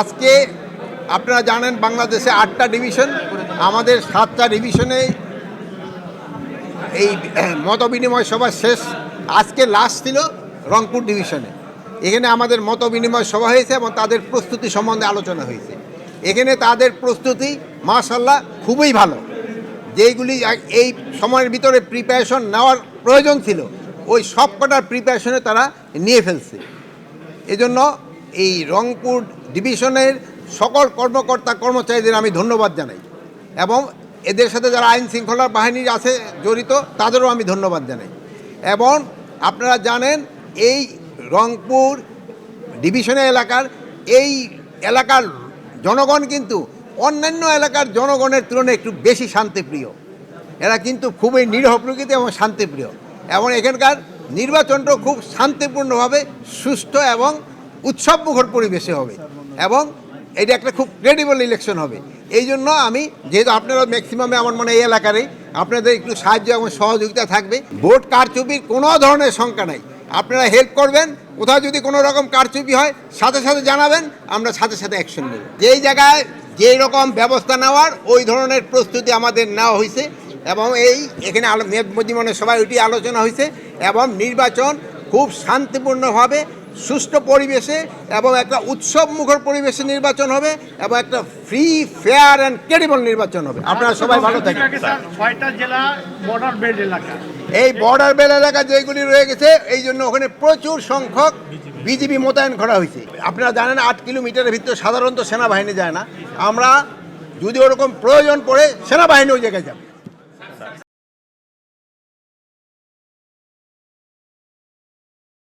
আজকে আপনারা জানেন বাংলাদেশে 8টা ডিভিশন, আমাদের 7টা ডিভিশনে এই মতবিনিময় সভা শেষ। আজকে লাস্ট ছিল রংপুর ডিভিশনে। এখানে আমাদের মতবিনিময় সভা হয়েছে এবং তাদের প্রস্তুতি সম্বন্ধে আলোচনা হয়েছে। এখানে তাদের প্রস্তুতি মাশাআল্লাহ খুবই ভালো। যেইগুলি এই সময়ের ভিতরে প্রিপারেশন নেওয়ার প্রয়োজন ছিল ওই সব কটার প্রিপারেশনে তারা নিয়ে ফেলছে। এজন্য এই রংপুর ডিভিশনের সকল কর্মকর্তা কর্মচারীদের আমি ধন্যবাদ জানাই এবং এদের সাথে যারা আইন শৃঙ্খলা বাহিনীর আছে জড়িত তাদেরও আমি ধন্যবাদ জানাই। এবং আপনারা জানেন এই রংপুর ডিভিশনের এই এলাকার জনগণ কিন্তু অন্যান্য এলাকার জনগণের তুলনায় একটু বেশি শান্তিপ্রিয়। এরা কিন্তু খুবই নিরীহ প্রকৃতি এবং শান্তিপ্রিয়, এবং এখানকার নির্বাচনটাও খুব শান্তিপূর্ণভাবে সুষ্ঠু এবং উৎসবমুখর পরিবেশে হবে এবং এটা একটা খুব ক্রেডিবল ইলেকশন হবে। এই জন্য আমি, যেহেতু আপনারা ম্যাক্সিমামে আমার মনে এই এলাকারে, আপনাদের একটু সাহায্য এবং সহযোগিতা থাকবে। ভোট কারচুপির কোনো ধরনের শঙ্কা নাই, আপনারা হেল্প করবেন। কোথাও যদি কোনো রকম কারচুপি হয় সাথে সাথে জানাবেন, আমরা সাথে সাথে অ্যাকশন নেব। যেই জায়গায় যেই রকম ব্যবস্থা নেওয়ার ওই ধরনের প্রস্তুতি আমাদের নেওয়া হয়েছে এবং এখানে মতবিনিময় সভায় ওইটি আলোচনা হয়েছে এবং নির্বাচন খুব শান্তিপূর্ণভাবে সুষ্ঠু পরিবেশে এবং একটা উৎসবমুখর পরিবেশে নির্বাচন হবে এবং একটা ফ্রি, ফেয়ার অ্যান্ড ক্রেডিবল নির্বাচন হবে। আপনারা সবাই ভালো থাকেন। 6টা জেলা বর্ডার বেল্ট এলাকা, এই বর্ডার বেল্ট এলাকা যেগুলি রয়ে গেছে এই জন্য ওখানে প্রচুর সংখ্যক বিজিবি মোতায়েন করা হয়েছে। আপনারা জানেন 8 কিলোমিটারের ভিতরে সাধারণত সেনাবাহিনী যায় না। আমরা যদি ওরকম প্রয়োজন পড়ে সেনাবাহিনী ওই জায়গায় যাবে।